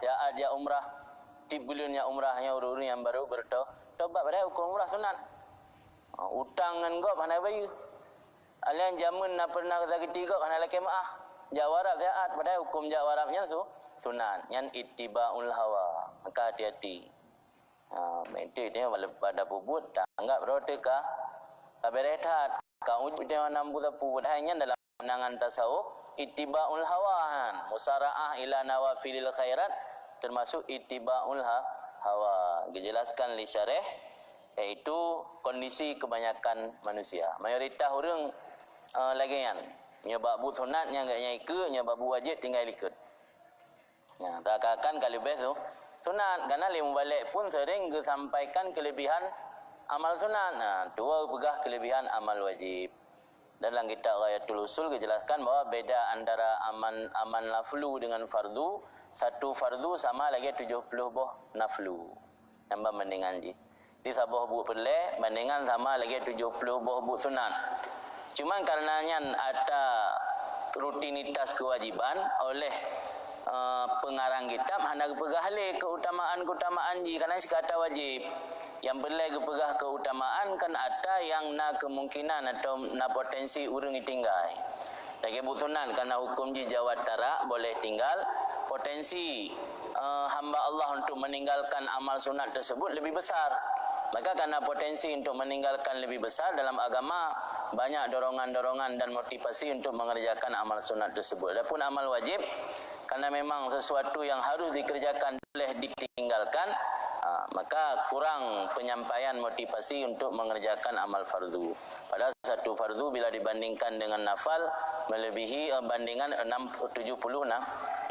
ya dia umrah, tibulunnya umrahnya urun yang baru bertobat pada hukum umrah sunat. Utang ngan gop hanai bayu. Alian jamun na pernah sakit gop hanai kemaah. Jawarab yaat pada hukum jawarabnya sunat. Yang ittibaul hawa. Maka hati-hati. Mesti dia pada puput tak anggap roteka kaberetat. Kau uji dia nampu tapu hanya dalam pandangan tasawuf ittibaul hawa, musara'ah ila nawafilil khairat termasuk ittibaul hawa. Dijelaskan li syarih iaitu kondisi kebanyakan manusia. Mayoritas orang lagi yang nyebab bu sunat yang enggaknya ikut, nyebab bu wajib tinggal ikut. Ya, takkan kalau beso sunat karena limu balik pun sering kesampaikan kelebihan amal sunat. Nah, dua pegah kelebihan amal wajib. Dalam kitab Ghayatul Usul dijelaskan bahawa beda antara aman naflu dengan fardu. Satu fardu sama lagi 70 boh naflu. Nambah bandingan je. Di sabah bu perleh bandingan sama lagi 70 boh bu sunat. Cuma karenanya ada rutinitas kewajiban oleh pengarang kitab hendak pegah le keutamaan ji karena sekata wajib. Yang boleh pegah keutamaan kan ada yang na kemungkinan atau na potensi urang tinggal. Lagi bu sunat karena hukum ji jawat tarak boleh tinggal. Potensi hamba Allah untuk meninggalkan amal sunat tersebut lebih besar. Maka karena potensi untuk meninggalkan lebih besar dalam agama banyak dorongan-dorongan dan motivasi untuk mengerjakan amal sunat tersebut. Adapun amal wajib karena memang sesuatu yang harus dikerjakan boleh ditinggalkan, maka kurang penyampaian motivasi untuk mengerjakan amal fardu. Padahal satu fardu bila dibandingkan dengan nafal melebihi bandingan 70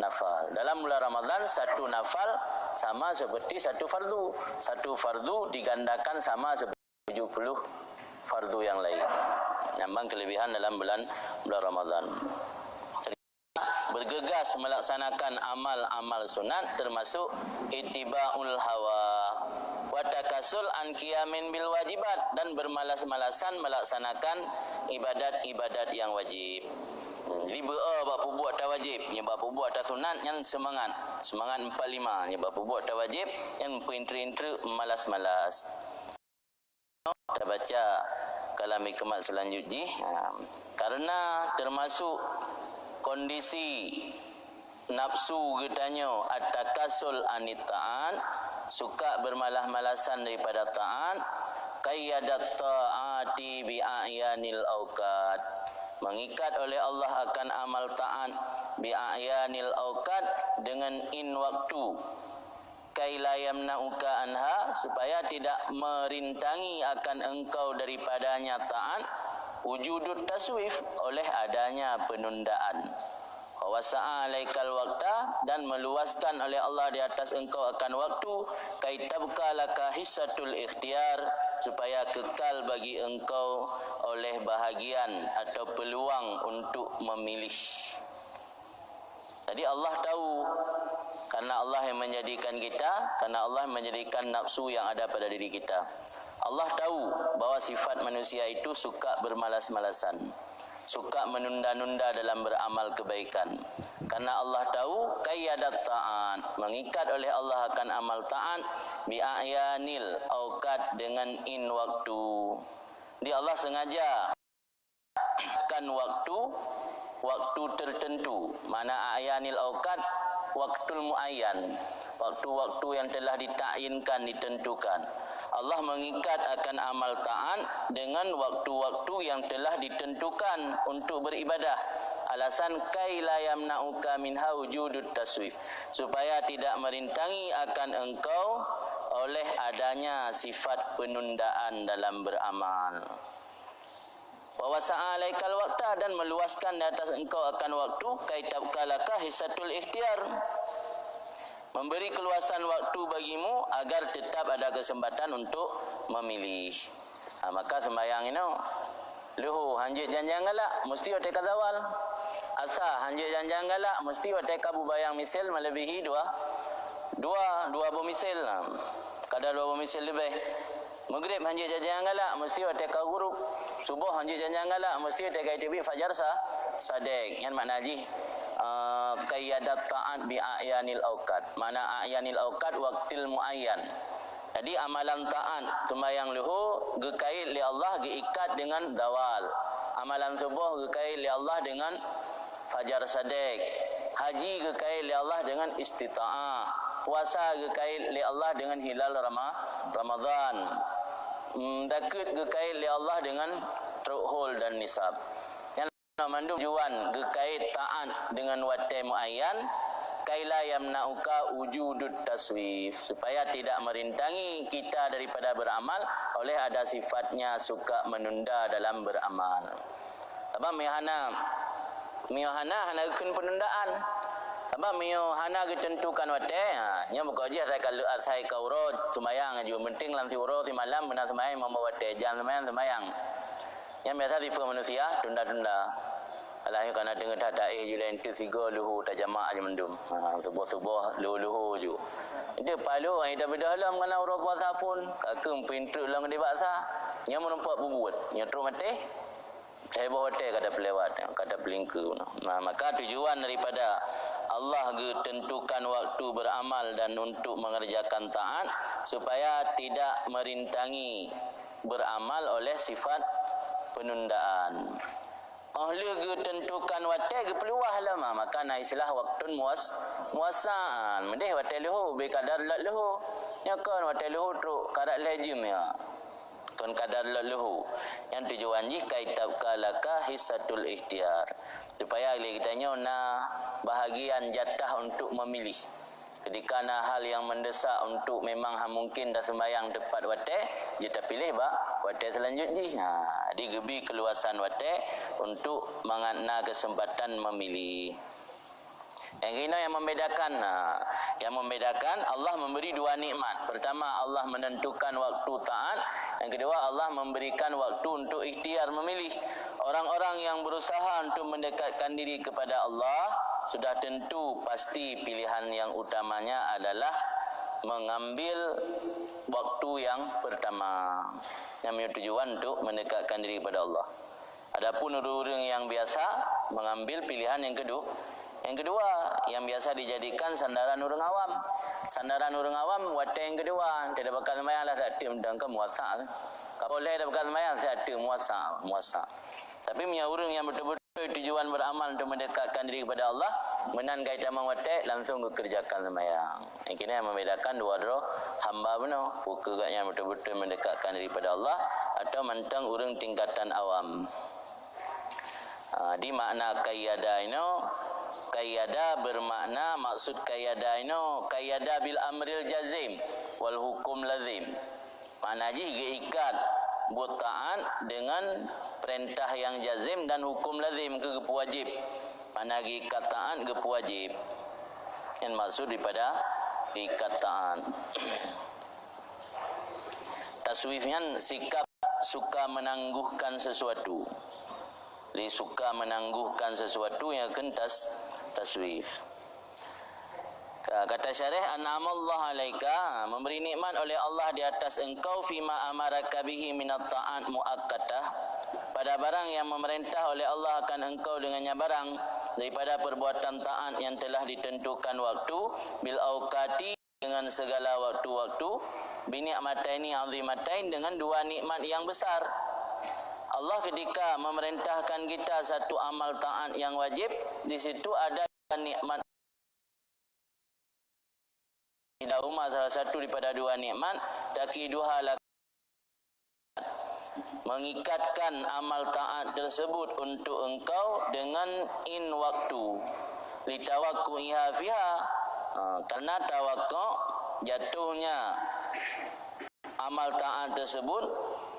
nafal. Dalam bulan Ramadan satu nafal sama seperti satu fardu. Satu fardu digandakan sama seperti 70 fardu yang lain. Nyambang kelebihan dalam bulan Ramadan. Bergegas melaksanakan amal-amal sunat termasuk ittibaul hawa wa takasul an qiyamin bil wajibat dan bermalas-malasan melaksanakan ibadat-ibadat yang wajib. Jadi bapa buat tak wajib, nya bapa buat tak sunat yang semangat 45, nya bapa buat tak wajib yang intri-intri malas-malas. Kita baca kalam hikmat selanjutnya karena termasuk kondisi nafsu getanya at-takasul anitaan, suka bermalas-malasan daripada taat, qayyadat taati bi a'yanil auqat, mengikat oleh Allah akan amal taat bi a'yanil auqat dengan in waktu, kai la yamna'uka anha, supaya tidak merintangi akan engkau daripadanya taat, wujudut taswif, oleh adanya penundaan. Wa wasa'a alaikal waqta, dan meluaskan oleh Allah di atas engkau akan waktu, kaitabka laka hissatul ikhtiyar, supaya kekal bagi engkau oleh bahagian atau peluang untuk memilih. Jadi Allah tahu, karena Allah yang menjadikan kita, karena Allah menjadikan nafsu yang ada pada diri kita. Allah tahu bahawa sifat manusia itu suka bermalas-malasan, suka menunda-nunda dalam beramal kebaikan. Karena Allah tahu qayyadat ta'at, mengikat oleh Allah akan amal ta'at bi a'yanil auqat, dengan in waktu. Di Allah sengaja kan waktu tertentu. Mana a'yanil auqat, waktul muayyan, waktu-waktu yang telah ditakyinkan, ditentukan. Allah mengikat akan amal taat dengan waktu-waktu yang telah ditentukan untuk beribadah. Alasan kai la yamna'uka minha wujudut taswif, supaya tidak merintangi akan engkau oleh adanya sifat penundaan dalam beramal. Wa wasa'a alaikal waqta, dan meluaskan di atas engkau akan waktu, kaitabka laka hissatul ikhtiyar, memberi keluasan waktu bagimu agar tetap ada kesempatan untuk memilih. Maka sembahyang ini luhu hanjit janjang galak mesti otek kazawal. Asa hanjit janjang galak mesti otek kabubayang misil melebihi dua misil. Kadar 2 misil lebih. Maghrib hanjit janjang galak mesti otek huruf. Subuh hanjit janjang galak mesti otek ITB fajar sadek. Yang makna haji qayyadat ta'at bi a'yanil awqat. Mana a'yanil awqat waqtil muayyan. Jadi amalan ta'at sembahyang luhur gekait li Allah geikat dengan zawal. Amalan subuh gekait li Allah dengan fajar sadiq. Haji gekait li Allah dengan istita'ah. Puasa gekait li Allah dengan hilal Ramadan. Dakut gekait li Allah dengan truhul dan nisab. Yang mandu juan gekait ta'at dengan watai muayyan kaila yamna'uka wujudut taswif, supaya tidak merintangi kita daripada beramal oleh ada sifatnya suka menunda dalam beramal. Sebab mihana hana kun penundaan. Sebab mihana ditentukan wate nya buka je saya kalau saya kauro sembayang juga penting lam siuro si malam benar sembayang membawa wate jam sembayang. Yang biasa tipe manusia tunda-tunda. Alahnya kerana dengar tak julen tu sigo luhu tak jamak je mendum. Subuh-subuh luhu ju. Itu palu ai dah berdalam kerana urus puasa pun kakem pintu lang di baksa. Nya menumpak bubut, nya terus mati. Saya bawa hotel kata pelewat, kata pelingku. Nah, maka tujuan daripada Allah tentukan waktu beramal dan untuk mengerjakan taat supaya tidak merintangi beramal oleh sifat penundaan. Ahli tentukan waktu peluah lama, maka na istilah waktun muasaan. Mendih waktu luhu be kadar luhu. Ya kan waktu luhu tu karat lejim ya. Kon kadar luhu. Yang tujuan jih kaitab kalaka hisatul ikhtiar. Supaya kitanya na bahagian jatah untuk memilih. Ketika na hal yang mendesak untuk memang mungkin dah sembahyang tepat wate, kita pilih wate selanjutnya. Digebi keluasan wate untuk mengana kesempatan memilih. Yang ini yang membedakan Allah memberi dua nikmat. Pertama, Allah menentukan waktu taat. Yang kedua, Allah memberikan waktu untuk ikhtiar memilih. Orang-orang yang berusaha untuk mendekatkan diri kepada Allah sudah tentu pasti pilihan yang utamanya adalah mengambil waktu yang pertama, yang tujuan untuk mendekatkan diri kepada Allah. Adapun orang-orang yang biasa mengambil pilihan yang kedua. Yang kedua, yang biasa dijadikan sandaran orang awam. Sandaran orang awam, wate yang kedua. Tidak bakal sembahyang lah, saya dan ke muasa. Kalau boleh tidak bakal sembahyang, saya muasa. Tapi punya orang yang betul-betul tujuan beramal untuk mendekatkan diri kepada Allah, menan kaitan wate, langsung bekerjakan sembahyang. Yang kini yang membedakan dua hamba benar. Bukan yang betul-betul mendekatkan diri kepada Allah, atau mentang orang tingkatan awam. Di makna qayyada ini, qayyada bermakna, maksud qayyada ini qayyada bil amril jazim wal hukum lazim. Makna ikat buat taat dengan perintah yang jazim dan hukum lazim ke wajib. Makna ikat taat ke wajib. Yang maksud daripada ikat taat. Taswifnya sikap suka menangguhkan sesuatu. Suka menangguhkan sesuatu yang akan taswif. Kata syarih, an'amallahu alaika, memberi nikmat oleh Allah di atas engkau fima amaraka bihi minat ta'at muakkatah, pada barang yang memerintah oleh Allah akan engkau dengannya barang daripada perbuatan taat yang telah ditentukan waktu, bil auqati, dengan segala waktu-waktu, bini'mataini azimatain, dengan dua nikmat yang besar. Allah ketika memerintahkan kita satu amal taat yang wajib, di situ ada nikmat. Idahuma, salah satu daripada dua nikmat, takiduha, mengikatkan amal taat tersebut untuk engkau dengan in waktu, litawakku'iha fiha, karena tawakku jatuhnya amal taat tersebut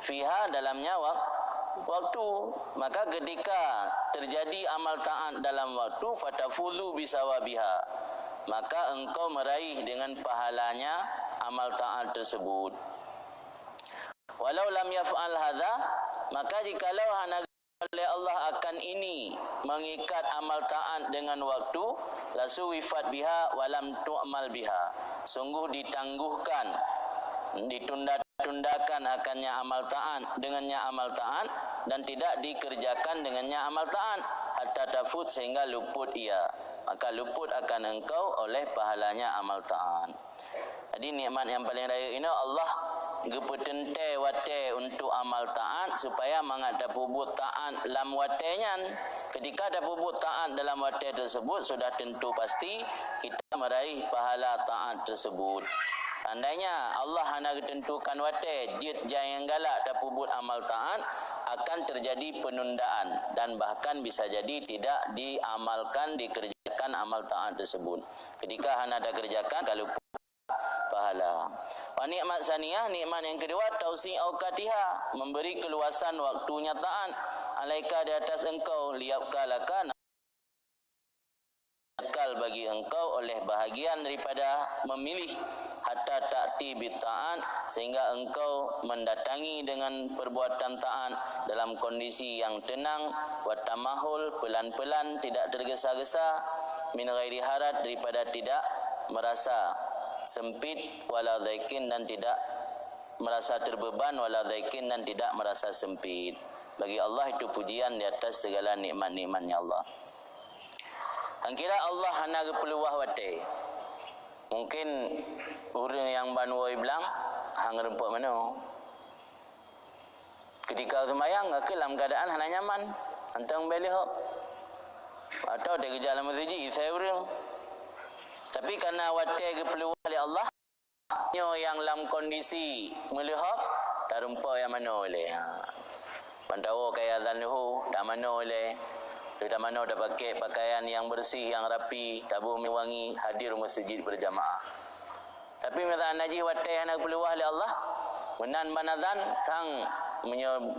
fiha dalamnya waktu. Maka ketika terjadi amal taat dalam waktu, fatafuzu bisawabiha, maka engkau meraih dengan pahalanya amal taat tersebut. Walau lam yaf'al hadza, maka jikalau oleh Allah akan ini mengikat amal taat dengan waktu, lasuwifat biha walam tu'mal biha, sungguh ditangguhkan, ditunda-tundakan akannya amal taat, dengannya amal taat, dan tidak dikerjakan dengannya amal taat hatta tafut, sehingga luput ia. maka luput akan engkau oleh pahalanya amal ta'at. Jadi nikmat yang paling raya ini Allah gepetente wate untuk amal ta'at supaya mangat dapubut ta'at dalam watenyan. Ketika dapubut ta'at dalam wate tersebut, sudah tentu pasti kita meraih pahala ta'at tersebut. Andainya Allah hanya tentukan wate jid yang galak dapubut amal ta'at, akan terjadi penundaan dan bahkan bisa jadi tidak diamalkan, dikerjakan amal ta'at tersebut. Ketika hanya ada kerjakan, kalau pahala. Wa nikmat saniyah, nikmat yang kedua, tausi awqatiha, memberi keluasan waktunya ta'at alaika di atas engkau, liyabkalaka, akal bagi engkau oleh bahagian daripada memilih, hatta ta'ti bita'at, sehingga engkau mendatangi dengan perbuatan ta'at dalam kondisi yang tenang, wa tamahul, pelan-pelan, tidak tergesa-gesa, min ghairi harat, daripada tidak merasa sempit, wala dhaikin, dan tidak merasa terbeban, wala dhaikin, dan tidak merasa sempit. Bagi Allah itu pujian di atas segala nikmat-nikmatnya Allah. Yang kira Allah hanya kepeluah wate. Mungkin orang yang banwoi bilang hang rempuk mana. Ketika sembahyang ke dalam keadaan hanya nyaman, antang belih atau dia kerja dalam masjid saya orang. Tapi karena wate kepeluah oleh Allah, yang dalam kondisi melihat tak rempuk yang mana oleh. Pandawa kaya zanuhu tak mana oleh. Dari mana dah pakai pakaian yang bersih, yang rapi, tabur wangi, hadir masjid berjamaah. Tapi mata najis watai anak peluah oleh Allah, menan manazan sang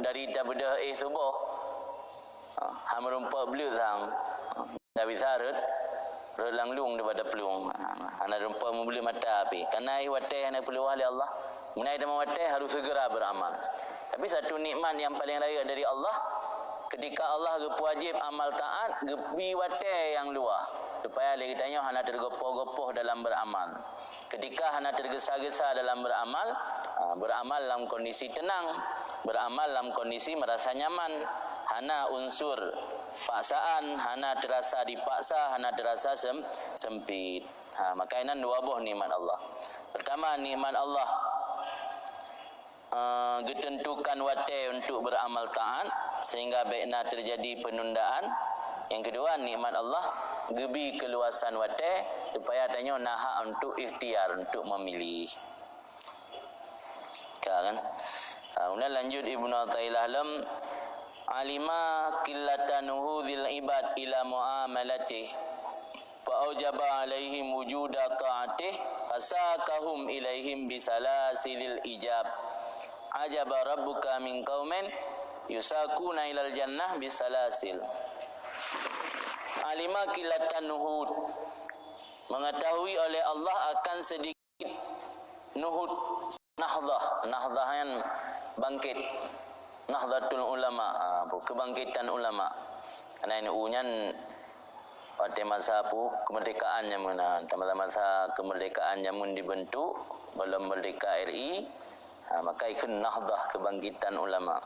dari tabedah subuh. Ham rumpak belut sang. Dah bisa rut langlung daripada peluang. Anak rumpak membelut mata api. Karena watai anak peluah oleh Allah, menai dengan watai harus segera beramal. Tapi satu nikmat yang paling raya dari Allah, ketika Allah wajib amal taat, gebi wate yang luar. Supaya dia tanya hana tergopoh-gopoh dalam beramal. Ketika hana tergesa-gesa dalam beramal, beramal dalam kondisi tenang, beramal dalam kondisi merasa nyaman, hana unsur paksaan, hana terasa dipaksa, hana terasa sempit. Maka ini dua buah nikmat Allah. Pertama, nikmat Allah ditentukan wate untuk beramal taat sehingga baikna terjadi penundaan. Yang kedua, nikmat Allah gebi keluasan wate supaya adanya nahak untuk ikhtiar, untuk memilih. Kan? Kemudian lanjut Ibnu Athaillah lam alima qillatanuhu dzil ibad ila muamalatih fa aujaba alaihim wujuda ta'atih fasakahum ilaihim bisalasilil ijab. Ajaba rabbuka min qaumin yusakuna ilal jannah bisalasil. Alima kilatan nuhud, mengetahui oleh Allah akan sedikit nuhud, nahdah yang bangkit, nahdatul ulama, kebangkitan ulama. Karena ini unyan pada masa kemerdekaan yang mana, masa kemerdekaan yang dibentuk belum merdeka RI. Maka ikut nahdah, kebangkitan ulama.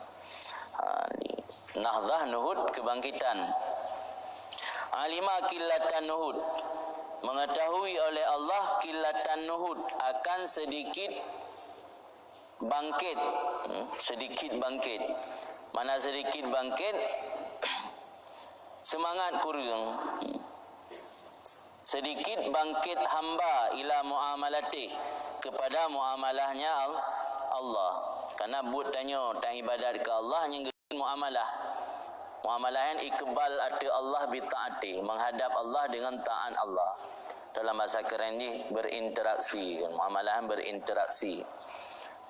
Nahdah, nuhud, kebangkitan. Alima qillatan nuhud, mengetahui oleh Allah qillatan nuhud, akan sedikit bangkit. Sedikit bangkit. Mana sedikit bangkit? Semangat kurang. Sedikit bangkit hamba ila muamalati, kepada muamalahnya Allah. Karena buat tanya tang ibadat ke Allah yang muamalah. Muamalah yang ikbal ati Allah bi taati, menghadap Allah dengan taat Allah. Dalam bahasa keren ni berinteraksi kan, muamalah berinteraksi.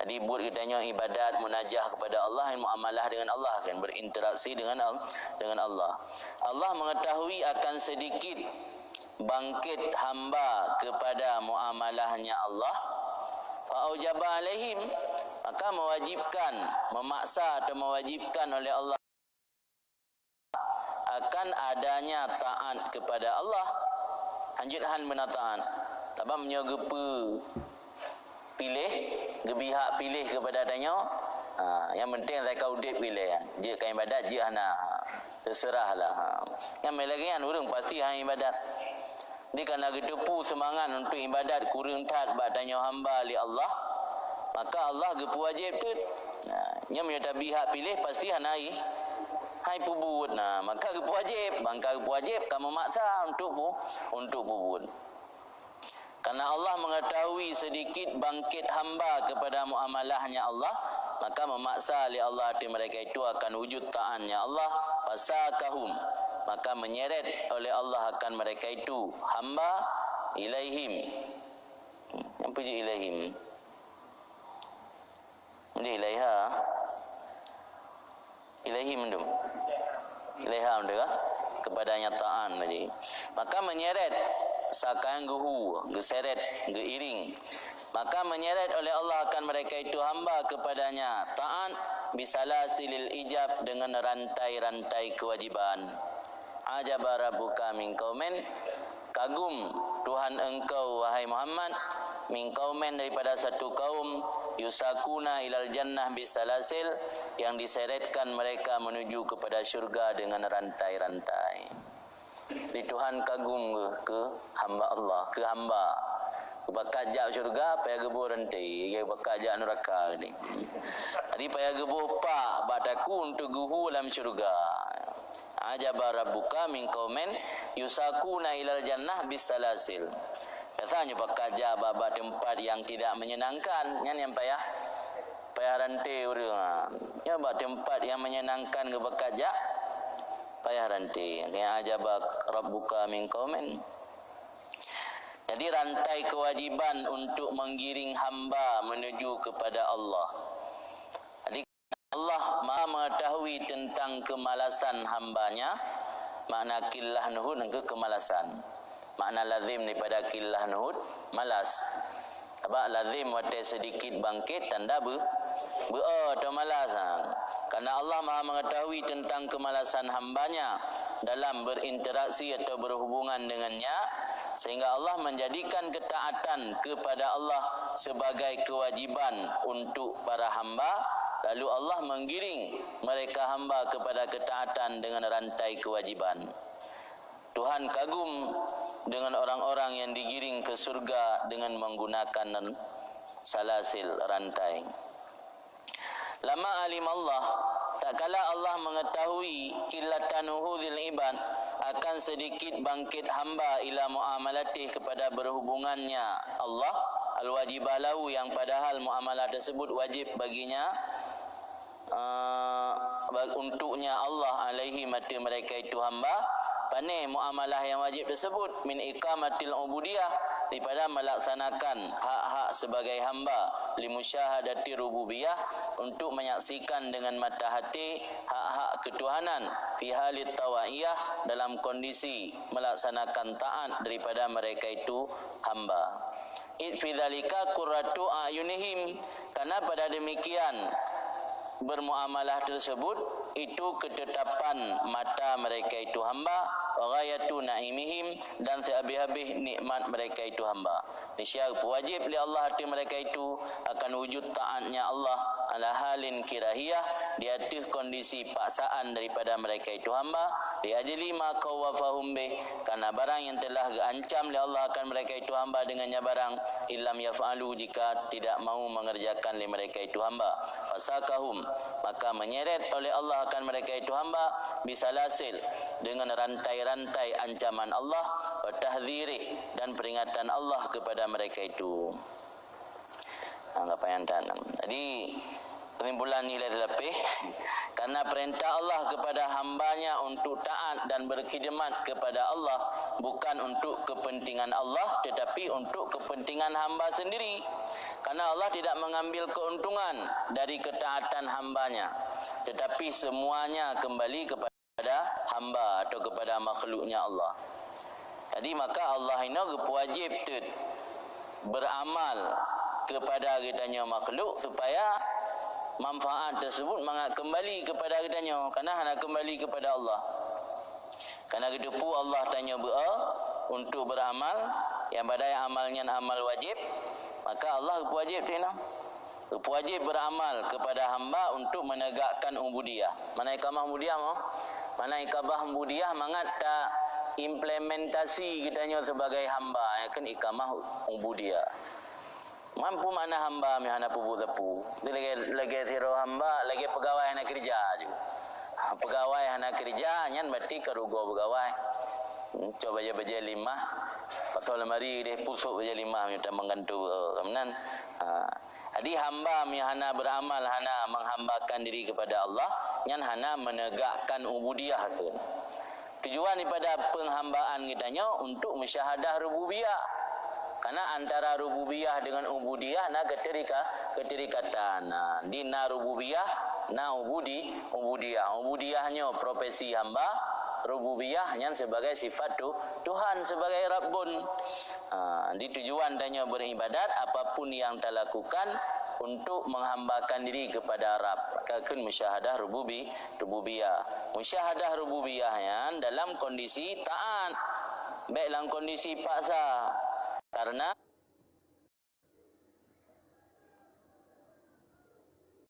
Jadi buat kita tanya ibadat munajah kepada Allah, yang muamalah dengan Allah kan, berinteraksi dengan Allah. Allah mengetahui akan sedikit bangkit hamba kepada muamalahnya Allah. Fa'aujaba alaihim, maka mewajibkan, memaksa atau mewajibkan oleh Allah akan adanya taat kepada Allah. Hanjuthan benar taat. Tabam menyogepa pilih, gebihak pilih kepada adanya. Yang penting saya kau dek pilih. Dia kain ibadat, dia hana terserahlah. Yang lagi kan orang pasti hang ibadat. Di kana gedepu semangat untuk ibadat kurang tat bak tanya hamba li Allah, maka Allah gepu wajib tu. Nya menyata pihak pilih pasti hanai hai pubut. Maka gepu wajib, bangka gepu wajib kamu maksa untuk pubut. Karena Allah mengetahui sedikit bangkit hamba kepada muamalahnya Allah, maka memaksa oleh Allah hati mereka itu akan wujud ta'annya Allah. Fasakahum, maka menyeret oleh Allah akan mereka itu hamba ilaihim. Yang puji ilaihim, ini ilaiha, ilaihim itu, ilaiha itu kepadanya ta'an tadi. Maka menyeret sakan guhu, geseret, geiring. Maka menyeret oleh Allah akan mereka itu hamba kepadanya ta'an bisalasilil ijab, dengan rantai-rantai kewajiban. Ajaba rabbuka min qaumin, kagum Tuhan engkau wahai Muhammad, min qaumin daripada satu kaum, yusakuna ilal jannah bisalasil, yang diseretkan mereka menuju kepada syurga dengan rantai-rantai. Di Tuhan kagum ke hamba Allah, ke hamba bakat jak syurga payah gebuh rantai, dia bakat jak neraka ni. Jadi payah gebuh pak bataku untuk guhu dalam syurga. Ajaba rabbuka min qaumin yusakuna ilal jannah bisalasil. Biasanya bakat jak bab tempat yang tidak menyenangkan, yang payah rantai urang. Ya bab tempat yang menyenangkan ke bakat jak payah rantai. Kayak ajaba rabbuka min qaumin. Jadi rantai kewajiban untuk menggiring hamba menuju kepada Allah. Jadi Allah Maha mengetahui tentang kemalasan hambanya. Makna killah nuhud ke kemalasan. Makna lazim daripada killah nuhud, malas. Sebab lazim watai sedikit bangkit, tanda atau malas. Karena Allah Maha mengetahui tentang kemalasan hambanya dalam berinteraksi atau berhubungan dengannya, sehingga Allah menjadikan ketaatan kepada Allah sebagai kewajiban untuk para hamba. Lalu Allah menggiring mereka hamba kepada ketaatan dengan rantai kewajiban. Tuhan kagum dengan orang-orang yang digiring ke surga dengan menggunakan salasil, rantai. Lama alim Allah, tak kala Allah mengetahui qillatanuhudil ibad, akan sedikit bangkit hamba ila muamalatih, kepada berhubungannya Allah, al-wajibah lahu, yang padahal muamalah tersebut wajib baginya, untuknya Allah, alaihi mati mereka itu hamba. Pane muamalah yang wajib tersebut min iqamatil ubudiyah, daripada melaksanakan hak-hak sebagai hamba, limusyahadati rububiyah, untuk menyaksikan dengan mata hati hak-hak ketuhanan, fi halit tawaiyah, dalam kondisi melaksanakan taat daripada mereka itu hamba. Fi dzalika qurratu ayunihim, karena pada demikian bermuamalah tersebut itu ketetapan mata mereka itu hamba, wa ghayatu naimihim, dan sehabis-habis nikmat mereka itu hamba. Niscaya wajib li Allah hati mereka itu akan wujud taatnya Allah ala halin kirahiyah, di atas kondisi paksaan daripada mereka itu hamba, di ajli ma kawafahum bih, karena barang yang telah diancam li Allah akan mereka itu hamba dengannya barang, illam yaf'alu, jika tidak mau mengerjakan li mereka itu hamba. Fasakahum, maka menyeret oleh Allah akan mereka itu hamba, bisalasil, dengan rantai-rantai ancaman Allah, wa tahdzirih, dan peringatan Allah kepada mereka itu. Apa yang tanam. Jadi kesimpulan nilai lebih, karena perintah Allah kepada hambanya untuk taat dan berkhidmat kepada Allah bukan untuk kepentingan Allah, tetapi untuk kepentingan hamba sendiri. Karena Allah tidak mengambil keuntungan dari ketaatan hambanya, tetapi semuanya kembali kepada hamba atau kepada makhluknya Allah. Jadi maka Allah ini wajib beramal kepada kitanya makhluk, supaya manfaat tersebut kembali kepada kitanya, kerana hanya kembali kepada Allah. Kerana kita pun Allah tanya untuk beramal, yang pada amalnya amal wajib, maka Allah wajib wajib beramal kepada hamba untuk menegakkan ubudiyah. Mana ikamah ubudiyah mau? Mana ikamah ubudiyah mangat tak implementasi kitanya sebagai hamba ya kan ikamah ubudiyah. Mampu mana hamba mi hana pubu tepu. Itu lagi siro hamba lagi pegawai hana kerja juga. Pegawai hana kerja nyan berarti kerugo pegawai. Coba baja limah. Pasal lemari dia pusuk baja limah minta menggantu kemenan. Jadi hamba mi hana beramal hana menghambakan diri kepada Allah nyan hana menegakkan ubudiyah tu. Tujuan daripada penghambaan kitanya untuk musyahadah rububiyah. Karena antara rububiyah dengan ubudiyah na keterikatan. Di na rububiyah na ubudiyah. Ubudiyahnya profesi hamba, rububiyahnya sebagai sifat Tuhan sebagai Rabbun. Di tujuan tanya beribadat apapun yang kita lakukan untuk menghambakan diri kepada Rabb. Kakun musyahadah rububiyah. Musyahadah rububiyahnya dalam kondisi taat, baik dalam kondisi paksa. Karena